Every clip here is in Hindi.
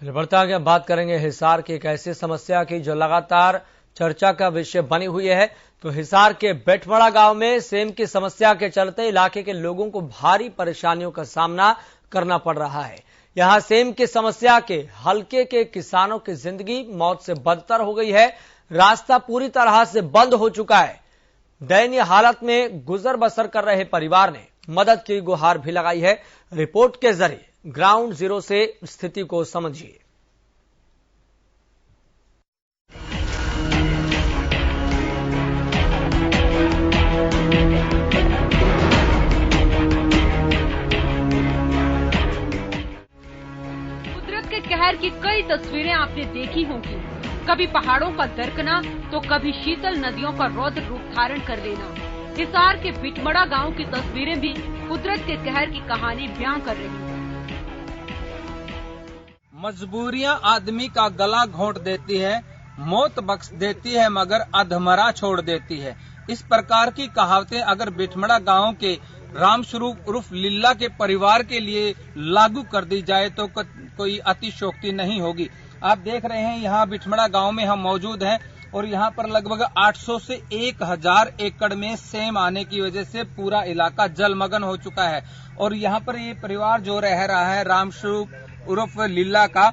चलिए बढ़ते आगे हम बात करेंगे हिसार की एक ऐसी समस्या की जो लगातार चर्चा का विषय बनी हुई है। तो हिसार के बेटमड़ा गांव में सेम की समस्या के चलते इलाके के लोगों को भारी परेशानियों का सामना करना पड़ रहा है। यहां सेम की समस्या के हलके के किसानों की जिंदगी मौत से बदतर हो गई है। रास्ता पूरी तरह से बंद हो चुका है। दयनीय हालत में गुजर बसर कर रहे परिवार ने मदद की गुहार भी लगाई है। रिपोर्ट के जरिए ग्राउंड जीरो से स्थिति को समझिए। कुदरत के कहर की कई तस्वीरें आपने देखी होंगी। कभी पहाड़ों का दरकना तो कभी शीतल नदियों का रौद्र रूप धारण कर लेना। हिसार के बेटमड़ा गांव की तस्वीरें भी कुदरत के कहर की कहानी बयां कर रही हैं। मजबूरियां आदमी का गला घोंट देती है, मौत बख्श देती है मगर अधमरा छोड़ देती है। इस प्रकार की कहावतें अगर बेटमड़ा गांव के रामस्वरूप उर्फ लिल्ला के परिवार के लिए लागू कर दी जाए तो कोई अतिशयोक्ति नहीं होगी। आप देख रहे हैं यहाँ बेटमड़ा गांव में हम मौजूद हैं और यहाँ पर लगभग 800 से 1000 एकड़ में सेम आने की वजह से पूरा इलाका जलमग्न हो चुका है। और यहाँ पर ये परिवार जो रह रहा है रामस्वरूप उर्फ लीला का,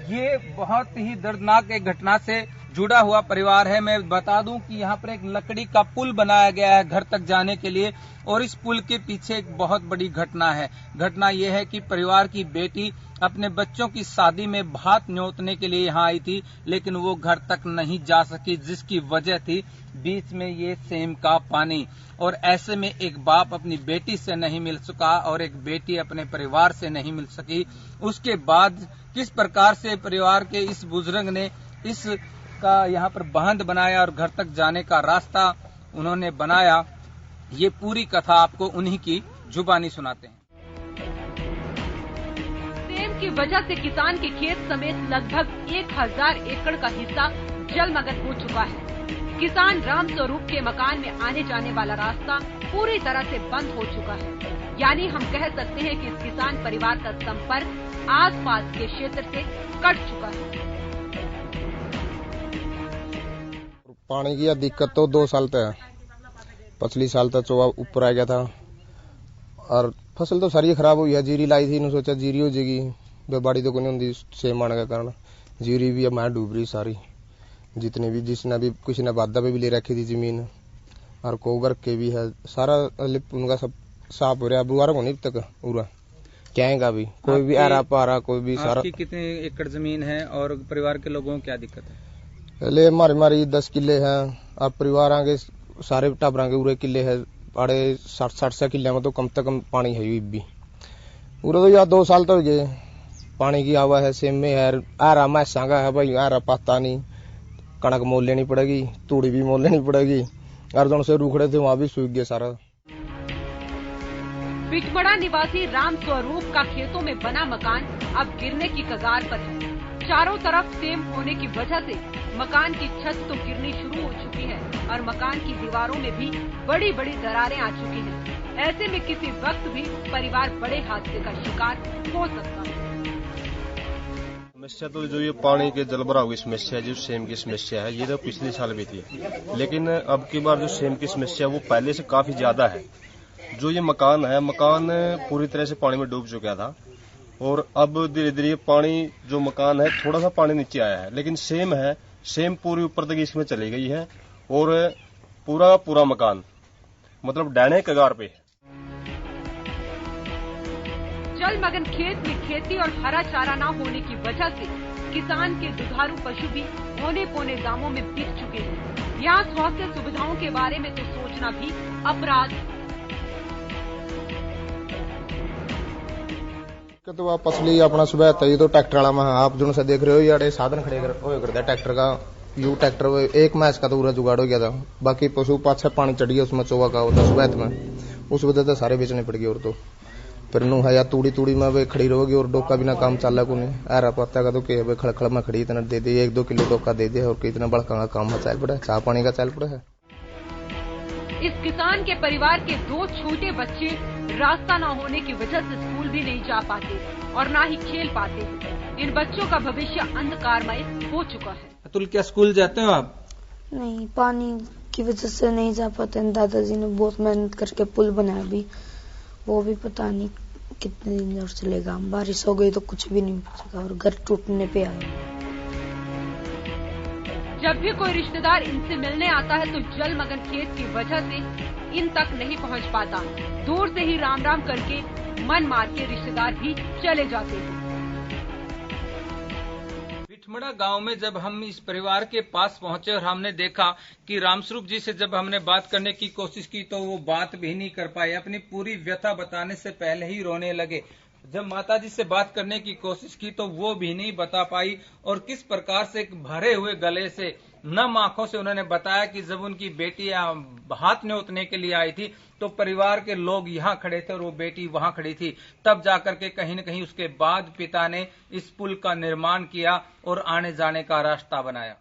ये बहुत ही दर्दनाक एक घटना से जुड़ा हुआ परिवार है। मैं बता दूं कि यहाँ पर एक लकड़ी का पुल बनाया गया है घर तक जाने के लिए और इस पुल के पीछे एक बहुत बड़ी घटना है। घटना यह है कि परिवार की बेटी अपने बच्चों की शादी में भात न्योतने के लिए यहाँ आई थी, लेकिन वो घर तक नहीं जा सकी, जिसकी वजह थी बीच में ये सेम का पानी। और ऐसे में एक बाप अपनी बेटी से नहीं मिल सका और एक बेटी अपने परिवार से नहीं मिल सकी। उसके बाद किस प्रकार से परिवार के इस बुजुर्ग ने इस का यहाँ पर बांध बनाया और घर तक जाने का रास्ता उन्होंने बनाया, ये पूरी कथा आपको उन्हीं की जुबानी सुनाते हैं। सेम की वजह से किसान के खेत समेत लगभग 1000 एकड़ का हिस्सा जलमग्न हो चुका है। किसान रामस्वरूप के मकान में आने जाने वाला रास्ता पूरी तरह से बंद हो चुका है। यानी हम कह सकते हैं कि इस किसान परिवार का संपर्क आसपास के क्षेत्र से कट चुका है। पानी की दिक्कत तो 2 साल तक है। पिछली साल तक चोवा ऊपर आ गया था और फसल तो सारी खराब हुई है। जीरी लाई थी, इन्होंने सोचा जीरी हो जाएगी, बाड़ी तो कोई नहीं होंगी सेम आने के कारण जीरी भी अब मैं डूब रही सारी। जितने भी जिसने भी किसी ने वादा पे भी ले रखी थी जमीन और कोगर के भी है, सारा उनका सब साफ हो रहा। बुआरा को नहीं तक पूरा क्या भी कोई भी आ रहा पा रहा कोई भी सारा। कितने एकड़ जमीन है और परिवार के लोगों को क्या दिक्कत है? ले हमारी 10 किले हैं। अब परिवार आगे सारे टाबरा के पूरे किले है, बड़े 60 किले में तो कम से कम पानी है भी पूरा। तो यार 2 साल तो ये पानी की हवा है। सेम में है आ रहा मैसा का है भाई, आ रहा पता नहीं। कणक मोल लेनी पड़ेगी, तूड़ी भी मोल लेनी पड़ेगी। अर्जुन से रूखड़े थे वहाँ भी सूख गए सारा। बेटमड़ा निवासी रामस्वरूप का खेतों में बना मकान अब गिरने की कगार पर है। चारों तरफ सेम होने की वजह से मकान की छत तो गिरनी शुरू हो चुकी है और मकान की दीवारों में भी बड़ी बड़ी दरारें आ चुकी हैं। ऐसे में किसी वक्त भी परिवार बड़े हादसे का शिकार हो सकता है। समस्या तो जो ये पानी के जलभराव की समस्या है, जो सेम की समस्या है, ये तो पिछले साल भी थी, लेकिन अब की बार जो सेम की समस्या वो पहले से काफी ज्यादा है। जो ये मकान है, मकान पूरी तरह से पानी में डूब चुका था और अब धीरे धीरे पानी जो मकान है थोड़ा सा पानी नीचे आया है, लेकिन सेम है, सेम पूरी ऊपर तक इसमें चली गई है और पूरा मकान मतलब डैने कगार पे है। जलमग्न खेत में खेती और हरा चारा न होने की वजह से किसान के दुधारू पशु भी औने पौने दामों में बिक चुके हैं। यहाँ स्वास्थ्य सुविधाओं के बारे में तो सोचना भी अपराध। तो पसली अपना सुबह तय तो ट्रैक्टर वाला में आप जो से देख रहे हो यार साधन खड़े करते हैं ट्रैक्टर का। यू ट्रैक्टर एक मैच का तो पूरा जुगाड़ हो गया था, बाकी पशु पाछे पानी चढ़ गया उसमें चोवा का होता सुबह में, उस वजह से सारे बेचने पड़ गए। और तो फिर नू है या तूड़ी में वे खड़ी रहोगी और डोका बिना काम चल को नहीं आ रहा पता का तो के खड़खड़ में खड़ी इतना दे दे 1-2 किलो डोका दे दे और कितना बड़का का काम चल पड़ा, चाह पानी का चल पड़ा है। इस किसान के परिवार के 2 छोटे बच्चे रास्ता न होने की वजह से स्कूल भी नहीं जा पाते और न ही खेल पाते। इन बच्चों का भविष्य अंधकारमय हो चुका है। अतुल, क्या स्कूल जाते हो आप? नहीं, पानी की वजह से नहीं जा पाते। दादाजी ने बहुत मेहनत करके पुल बनाया, भी वो भी पता नहीं कितने दिन और चलेगा। बारिश हो गई तो कुछ भी नहीं बचेगा और घर टूटने पे आए। जब भी कोई रिश्तेदार इनसे मिलने आता है तो जलमग्न खेत की वजह से इन तक नहीं पहुंच पाता। दूर से ही राम राम करके मन मार के रिश्तेदार भी चले जाते हैं। बिठमड़ा गांव में जब हम इस परिवार के पास पहुंचे और हमने देखा कि रामस्वरूप जी से जब हमने बात करने की कोशिश की तो वो बात भी नहीं कर पाए। अपनी पूरी व्यथा बताने से पहले ही रोने लगे। जब माताजी से बात करने की कोशिश की तो वो भी नहीं बता पाई और किस प्रकार से भरे हुए गले से, नम आंखों से उन्होंने बताया कि जब उनकी बेटी हाथ न्योतने के लिए आई थी तो परिवार के लोग यहाँ खड़े थे और वो बेटी वहाँ खड़ी थी। तब जाकर के कहीं न कहीं उसके बाद पिता ने इस पुल का निर्माण किया और आने जाने का रास्ता बनाया।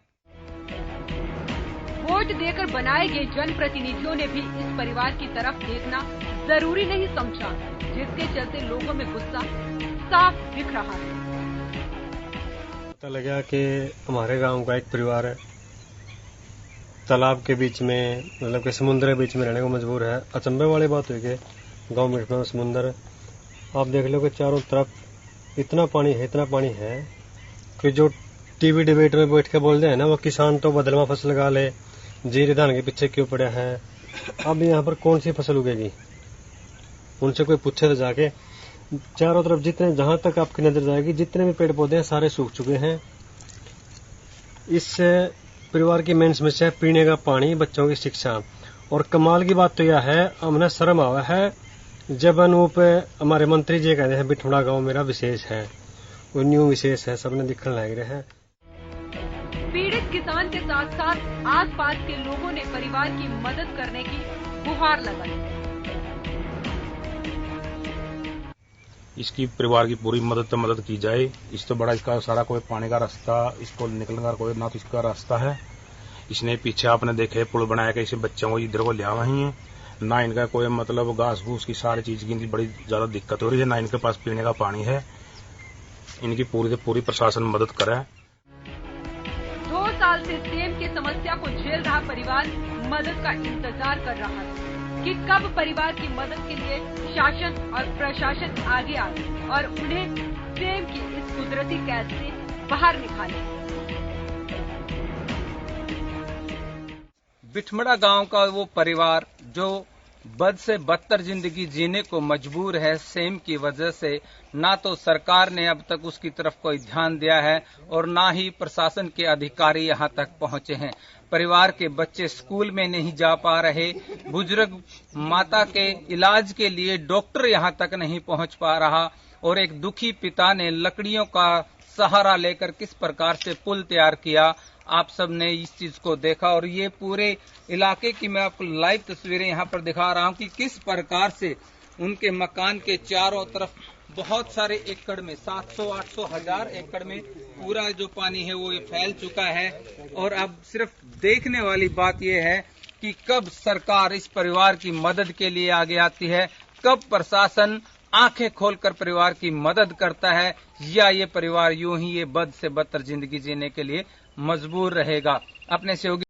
वोट देकर बनाए गए जनप्रतिनिधियों ने भी इस परिवार की तरफ देखना जरूरी नहीं समझा, जिसके चलते लोगों में गुस्सा साफ दिख रहा है। पता लगा कि हमारे गांव का एक परिवार है तालाब के बीच में, मतलब कि समुद्र के बीच में रहने को मजबूर है। अचंभे वाली बात हुई कि गांव में समुद्र, आप देख लो कि चारों तरफ इतना पानी है कि जो टीवी डिबेट में बैठ के बोलते हैं ना, वो किसान तो बदलवा फसल लगा ले, जीरे धान के पीछे क्यों पड़ा है। अब यहाँ पर कौन सी फसल उगेगी, उनसे कोई पूछे तो जाके। चारों तरफ जितने, जहां तक आपकी नजर जाएगी, जितने भी पेड़ पौधे हैं सारे सूख चुके हैं। इस परिवार की मेन समस्या है पीने का पानी, बच्चों की शिक्षा। और कमाल की बात तो यह है, हमने शर्म आवा है जब अनूप हमारे मंत्री जी कहते हैं बिठमड़ा गांव मेरा विशेष है, वो न्यू विशेष है, सबने दिखने लग रहे हैं। पीड़ित किसान के साथ साथ आसपास के लोगों ने परिवार की मदद करने की गुहार लगाई। इसकी परिवार की पूरी मदद की जाए। इस तो बड़ा इसका सारा कोई पानी का रास्ता, इसको निकलने का कोई ना तो इसका रास्ता है। इसने पीछे आपने देखे पुल बनाया कि इसे बच्चों को इधर को लिया वही है, ना इनका कोई मतलब घास फूस की सारी चीज की बड़ी ज्यादा दिक्कत हो रही है, ना इनके पास पीने का पानी है। इनकी पूरी से पूरी प्रशासन मदद करे। 2 साल से सेम की समस्या को झेल रहा परिवार मदद का इंतजार कर रहा है कि कब परिवार की मदद के लिए शासन और प्रशासन आगे आए और उन्हें सेम की इस कुदरती कैद से बाहर निकाले। बिठमड़ा गांव का वो परिवार जो बद से बदतर जिंदगी जीने को मजबूर है सेम की वजह से, ना तो सरकार ने अब तक उसकी तरफ कोई ध्यान दिया है और ना ही प्रशासन के अधिकारी यहां तक पहुंचे हैं। परिवार के बच्चे स्कूल में नहीं जा पा रहे, बुजुर्ग माता के इलाज के लिए डॉक्टर यहां तक नहीं पहुंच पा रहा और एक दुखी पिता ने लकड़ियों का सहारा लेकर किस प्रकार से पुल तैयार किया, आप सब ने इस चीज को देखा। और ये पूरे इलाके की मैं आपको लाइव तस्वीरें यहाँ पर दिखा रहा हूँ कि किस प्रकार से उनके मकान के चारों तरफ बहुत सारे एकड़ में 700, 800, 1000 एकड़ में पूरा जो पानी है वो ये फैल चुका है। और अब सिर्फ देखने वाली बात यह है कि कब सरकार इस परिवार की मदद के लिए आगे आती है, कब प्रशासन आंखें खोलकर परिवार की मदद करता है, या ये परिवार यूं ही ये बद से बदतर जिंदगी जीने के लिए मजबूर रहेगा। अपने सहयोगी